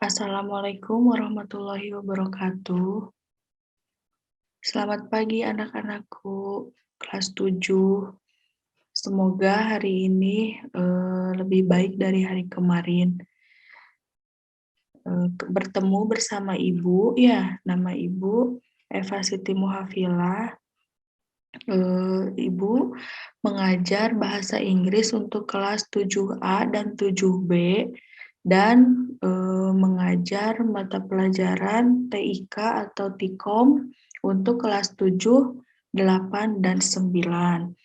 Assalamualaikum warahmatullahi wabarakatuh. Selamat pagi anak-anakku, kelas 7. Semoga hari ini lebih baik dari hari kemarin. Bertemu bersama Ibu, ya, nama Ibu Eva Siti Muhafilah. Ibu mengajar bahasa Inggris untuk kelas 7A dan 7B dan mengajar mata pelajaran TIK atau TIKOM untuk kelas 7, 8, dan 9.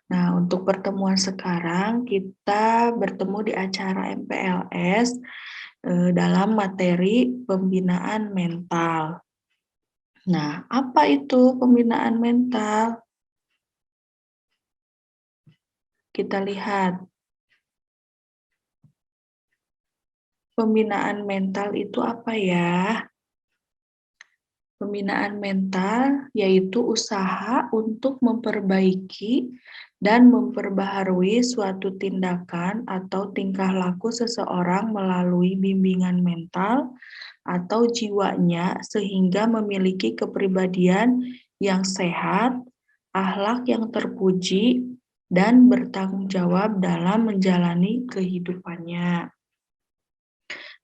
Nah, untuk pertemuan sekarang kita bertemu di acara MPLS dalam materi pembinaan mental. Nah, apa itu pembinaan mental? Kita lihat. Pembinaan mental itu apa ya? Pembinaan mental yaitu usaha untuk memperbaiki dan memperbaharui suatu tindakan atau tingkah laku seseorang melalui bimbingan mental atau jiwanya sehingga memiliki kepribadian yang sehat, akhlak yang terpuji, dan bertanggung jawab dalam menjalani kehidupannya.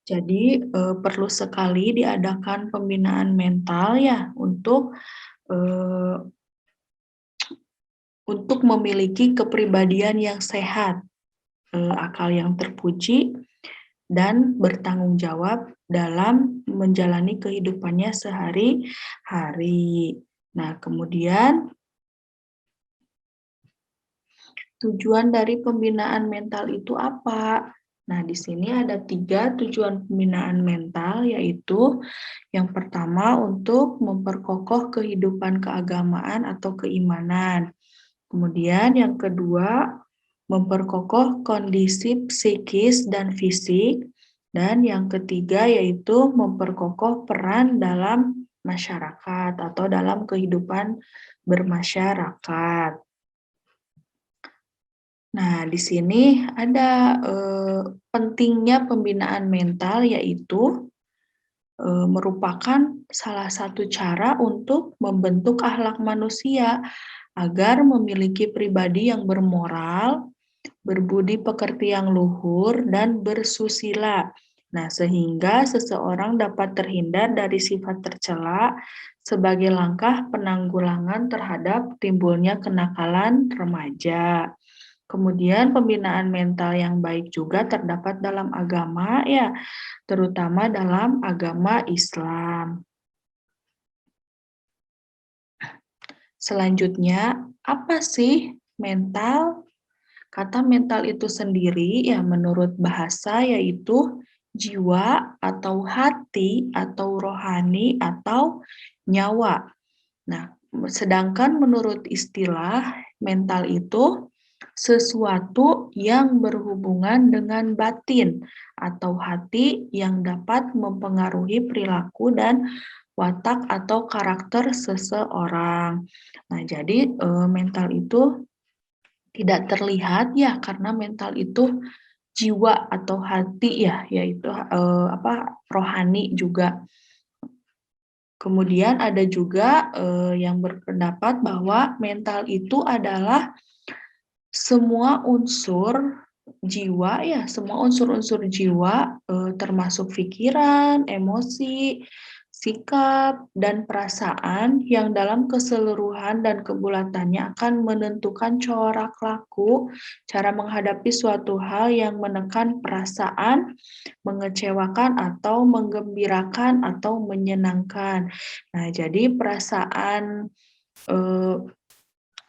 Jadi perlu sekali diadakan pembinaan mental ya untuk memiliki kepribadian yang sehat, akal yang terpuji, dan bertanggung jawab dalam menjalani kehidupannya sehari-hari. Nah, kemudian tujuan dari pembinaan mental itu apa? Nah, di sini ada 3 tujuan pembinaan mental, yaitu yang pertama untuk memperkokoh kehidupan keagamaan atau keimanan. Kemudian yang kedua, memperkokoh kondisi psikis dan fisik. Dan yang ketiga yaitu memperkokoh peran dalam masyarakat atau dalam kehidupan bermasyarakat. Nah, di sini ada pentingnya pembinaan mental yaitu merupakan salah satu cara untuk membentuk akhlak manusia agar memiliki pribadi yang bermoral, berbudi pekerti yang luhur, dan bersusila. Nah, sehingga seseorang dapat terhindar dari sifat tercela sebagai langkah penanggulangan terhadap timbulnya kenakalan remaja. Kemudian pembinaan mental yang baik juga terdapat dalam agama ya, terutama dalam agama Islam. Selanjutnya, apa sih mental? Kata mental itu sendiri ya menurut bahasa yaitu jiwa atau hati atau rohani atau nyawa. Nah, sedangkan menurut istilah mental itu sesuatu yang berhubungan dengan batin atau hati yang dapat mempengaruhi perilaku dan watak atau karakter seseorang. Nah, jadi mental itu tidak terlihat ya karena mental itu jiwa atau hati ya, yaitu rohani juga. Kemudian ada juga yang berpendapat bahwa mental itu adalah semua unsur jiwa ya, semua unsur-unsur jiwa termasuk pikiran, emosi, sikap, dan perasaan yang dalam keseluruhan dan kebulatannya akan menentukan corak laku, cara menghadapi suatu hal yang menekan perasaan, mengecewakan atau menggembirakan atau menyenangkan. Nah, jadi perasaan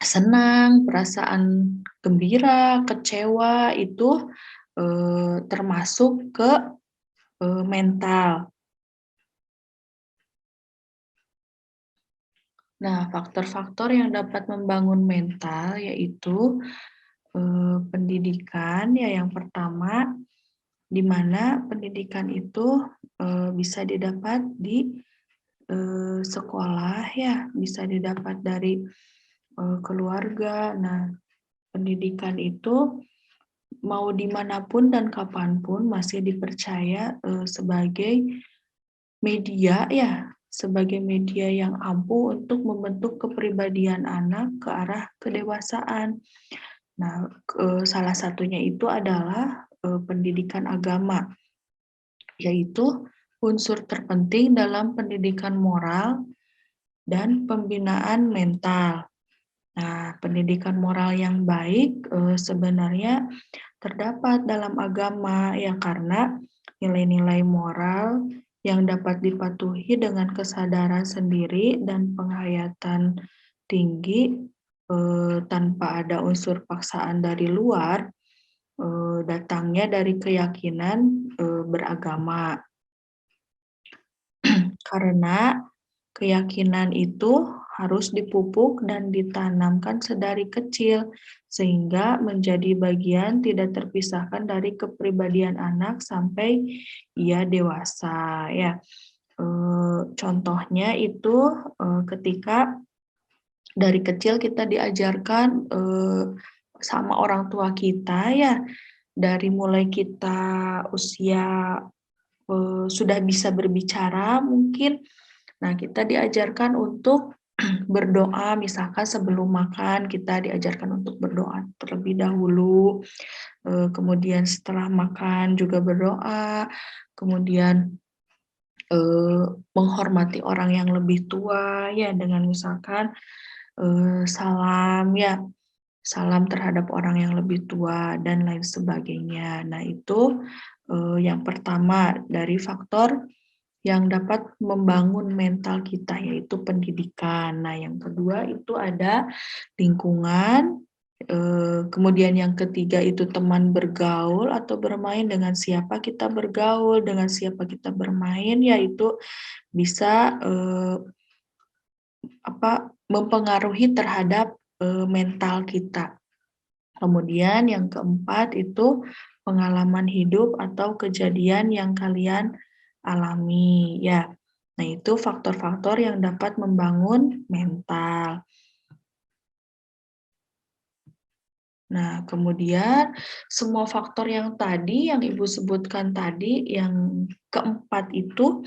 senang, perasaan gembira, kecewa itu termasuk ke mental. Nah, faktor-faktor yang dapat membangun mental yaitu pendidikan ya yang pertama, di mana pendidikan itu bisa didapat di sekolah ya, bisa didapat dari keluarga. Nah, pendidikan itu mau dimanapun dan kapanpun masih dipercaya sebagai media ya, sebagai media yang ampuh untuk membentuk kepribadian anak ke arah kedewasaan. Nah, salah satunya itu adalah pendidikan agama, yaitu unsur terpenting dalam pendidikan moral dan pembinaan mental. Nah, pendidikan moral yang baik sebenarnya terdapat dalam agama ya, karena nilai-nilai moral yang dapat dipatuhi dengan kesadaran sendiri dan penghayatan tinggi tanpa ada unsur paksaan dari luar, datangnya dari keyakinan beragama. Karena keyakinan itu harus dipupuk dan ditanamkan sedari kecil, sehingga menjadi bagian tidak terpisahkan dari kepribadian anak sampai ia dewasa. Ya, contohnya itu ketika dari kecil kita diajarkan sama orang tua kita ya, dari mulai kita usia sudah bisa berbicara mungkin. Nah, kita diajarkan untuk berdoa, misalkan sebelum makan kita diajarkan untuk berdoa terlebih dahulu, kemudian setelah makan juga berdoa, kemudian menghormati orang yang lebih tua ya, dengan misalkan salam ya, salam terhadap orang yang lebih tua dan lain sebagainya. Nah, itu yang pertama dari faktor yang dapat membangun mental kita, yaitu pendidikan. Nah, yang kedua itu ada lingkungan, kemudian yang ketiga itu teman bergaul atau bermain, dengan siapa kita bergaul, dengan siapa kita bermain, yaitu bisa mempengaruhi terhadap mental kita. Kemudian yang keempat itu pengalaman hidup atau kejadian yang kalian alami ya. Nah, itu faktor-faktor yang dapat membangun mental. Nah, kemudian semua faktor yang tadi yang Ibu sebutkan tadi, yang keempat itu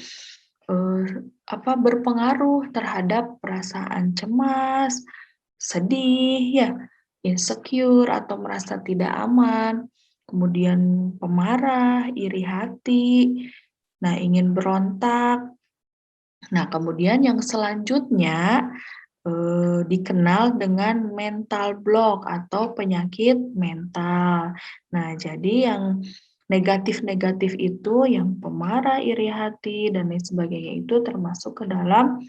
berpengaruh terhadap perasaan cemas, sedih ya, insecure atau merasa tidak aman, kemudian pemarah, iri hati, nah ingin berontak. Nah, kemudian yang selanjutnya dikenal dengan mental block atau penyakit mental. Nah, jadi yang negatif-negatif itu, yang pemarah, iri hati, dan lain sebagainya itu termasuk ke dalam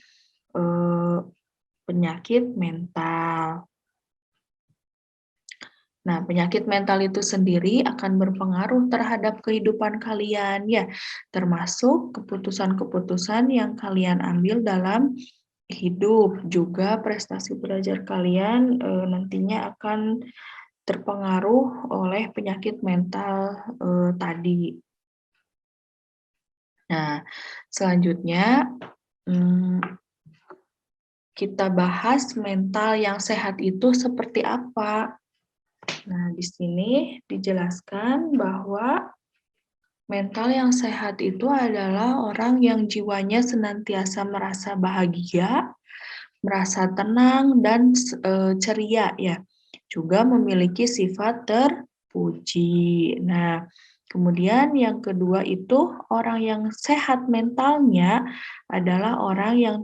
penyakit mental. Nah, penyakit mental itu sendiri akan berpengaruh terhadap kehidupan kalian ya, termasuk keputusan-keputusan yang kalian ambil dalam hidup, juga prestasi belajar kalian nantinya akan terpengaruh oleh penyakit mental tadi. Nah, selanjutnya kita bahas mental yang sehat itu seperti apa. Nah, di sini dijelaskan bahwa mental yang sehat itu adalah orang yang jiwanya senantiasa merasa bahagia, merasa tenang dan ceria ya. Juga memiliki sifat terpuji. Nah, kemudian yang kedua itu orang yang sehat mentalnya adalah orang yang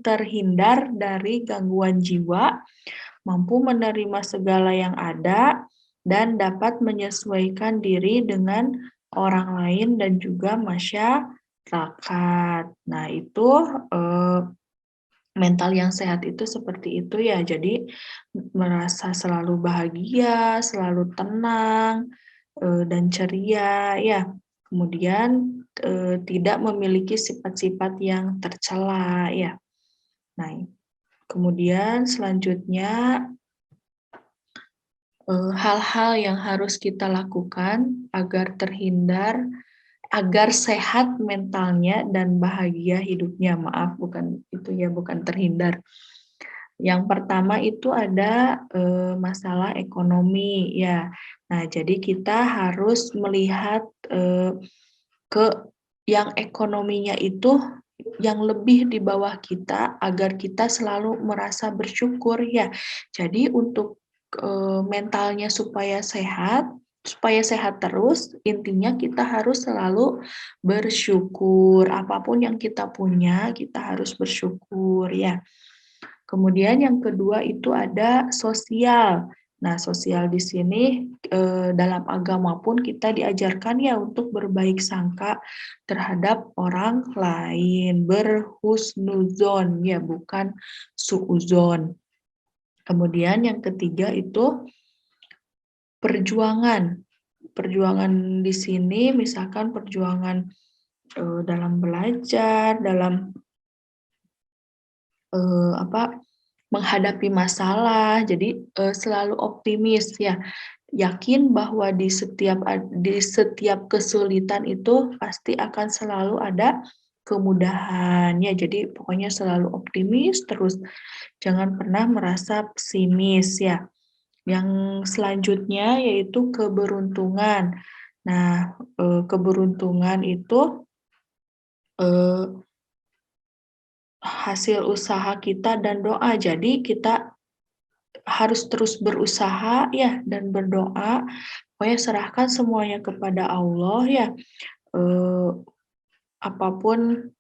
terhindar dari gangguan jiwa, mampu menerima segala yang ada dan dapat menyesuaikan diri dengan orang lain dan juga masyarakat. Nah, itu mental yang sehat itu seperti itu ya, jadi merasa selalu bahagia, selalu tenang, dan ceria ya. Kemudian tidak memiliki sifat-sifat yang tercela ya. Nah, kemudian selanjutnya hal-hal yang harus kita lakukan agar sehat mentalnya dan bahagia hidupnya. Maaf, bukan itu ya, bukan terhindar. Yang pertama itu ada, masalah ekonomi ya. Nah, jadi kita harus melihat, ke yang ekonominya itu yang lebih di bawah kita agar kita selalu merasa bersyukur ya. Jadi untuk, mentalnya supaya sehat terus, intinya kita harus selalu bersyukur. Apapun yang kita punya, kita harus bersyukur ya. Kemudian yang kedua itu ada sosial. Nah, sosial di sini, dalam agama pun kita diajarkan ya untuk berbaik sangka terhadap orang lain, berhusnuzon ya, bukan suuzon. Kemudian yang ketiga itu perjuangan. Perjuangan di sini misalkan perjuangan, dalam belajar, dalam, apa, menghadapi masalah, jadi, selalu optimis ya, yakin bahwa di setiap kesulitan itu pasti akan selalu ada kemudahan, ya jadi pokoknya selalu optimis terus, jangan pernah merasa pesimis ya. Yang selanjutnya yaitu keberuntungan. Nah, keberuntungan itu, eee, hasil usaha kita dan doa, jadi kita harus terus berusaha ya dan berdoa, pokoknya serahkan semuanya kepada Allah ya, eee, apapun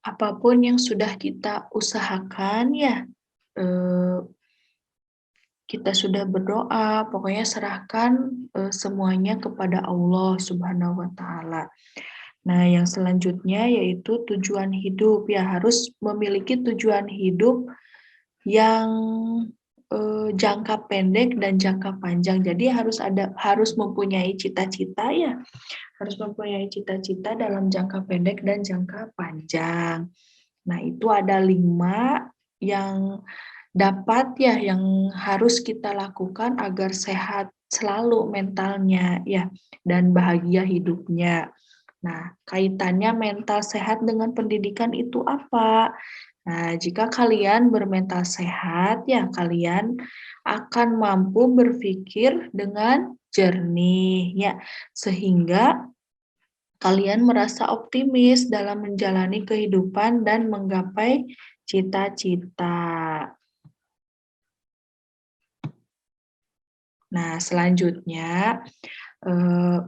apapun yang sudah kita usahakan ya, eee, kita sudah berdoa, pokoknya serahkan, semuanya kepada Allah Subhanahu wa taala. Nah, yang selanjutnya yaitu tujuan hidup, ya harus memiliki tujuan hidup yang, jangka pendek dan jangka panjang. Jadi harus mempunyai cita-cita ya, harus mempunyai cita-cita dalam jangka pendek dan jangka panjang. Nah, itu ada 5 yang dapat ya, yang harus kita lakukan agar sehat selalu mentalnya ya, dan bahagia hidupnya. Nah, kaitannya mental sehat dengan pendidikan itu apa? Nah, jika kalian bermental sehat, ya kalian akan mampu berpikir dengan jernih, ya, sehingga kalian merasa optimis dalam menjalani kehidupan dan menggapai cita-cita. Nah, selanjutnya, eh,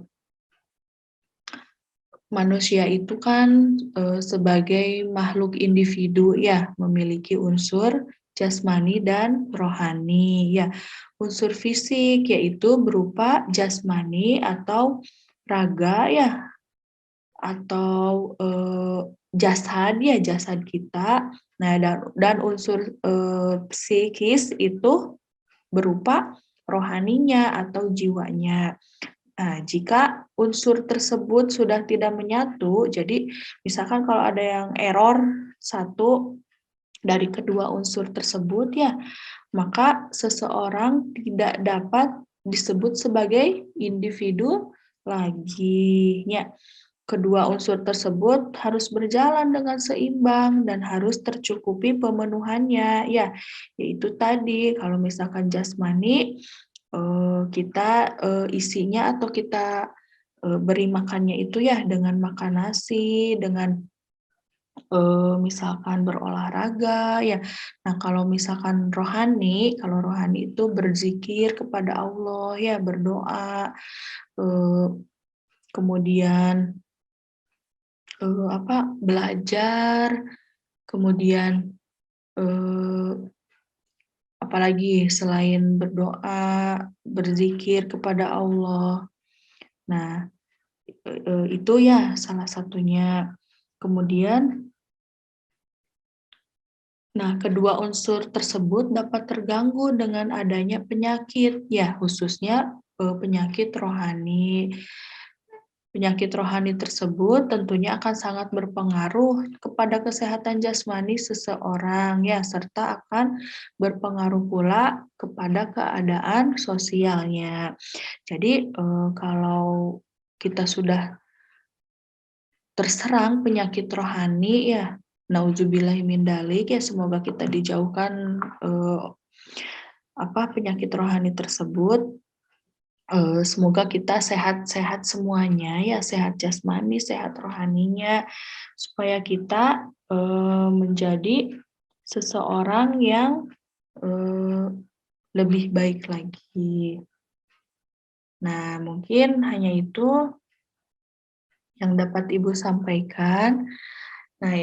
manusia itu kan, sebagai makhluk individu ya, memiliki unsur jasmani dan rohani ya. Unsur fisik yaitu berupa jasmani atau raga ya, atau, jasad ya, jasad kita. Nah, dan unsur, psikis itu berupa rohaninya atau jiwanya. Nah, jika unsur tersebut sudah tidak menyatu, jadi misalkan kalau ada yang error satu dari kedua unsur tersebut ya, maka seseorang tidak dapat disebut sebagai individu lagi. Ya, kedua unsur tersebut harus berjalan dengan seimbang dan harus tercukupi pemenuhannya. Ya, yaitu tadi kalau misalkan jasmani, kita, isinya atau kita, beri makannya itu ya dengan makan nasi, dengan, misalkan berolahraga ya. Nah, kalau misalkan rohani, kalau rohani itu berzikir kepada Allah ya, berdoa, eee, kemudian, belajar, kemudian, eee, apalagi selain berdoa, berzikir kepada Allah. Nah, itu ya salah satunya. Kemudian, nah kedua unsur tersebut dapat terganggu dengan adanya penyakit, ya khususnya, penyakit rohani. Penyakit rohani tersebut tentunya akan sangat berpengaruh kepada kesehatan jasmani seseorang ya, serta akan berpengaruh pula kepada keadaan sosialnya. Jadi, kalau kita sudah terserang penyakit rohani ya, nauzubillahi min dzalik ya, semoga kita dijauhkan penyakit rohani tersebut. Semoga kita sehat-sehat semuanya ya, sehat jasmani, sehat rohaninya, supaya kita menjadi seseorang yang lebih baik lagi. Nah, mungkin hanya itu yang dapat Ibu sampaikan. Nah,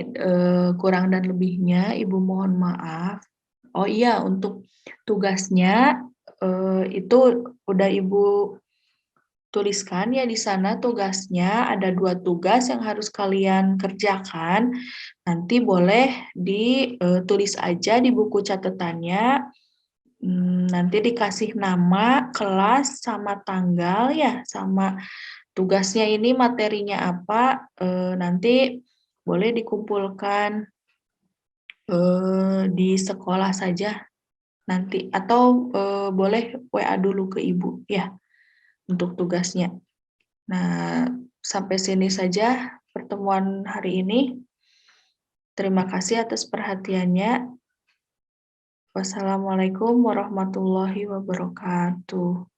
kurang dan lebihnya Ibu mohon maaf. Oh iya, untuk tugasnya itu udah Ibu tuliskan ya di sana tugasnya, ada 2 tugas yang harus kalian kerjakan. Nanti boleh ditulis aja di buku catatannya, nanti dikasih nama, kelas, sama tanggal ya, sama tugasnya ini materinya apa, nanti boleh dikumpulkan di sekolah saja nanti, atau boleh WA dulu ke Ibu ya untuk tugasnya. Nah, sampai sini saja pertemuan hari ini. Terima kasih atas perhatiannya. Wassalamualaikum warahmatullahi wabarakatuh.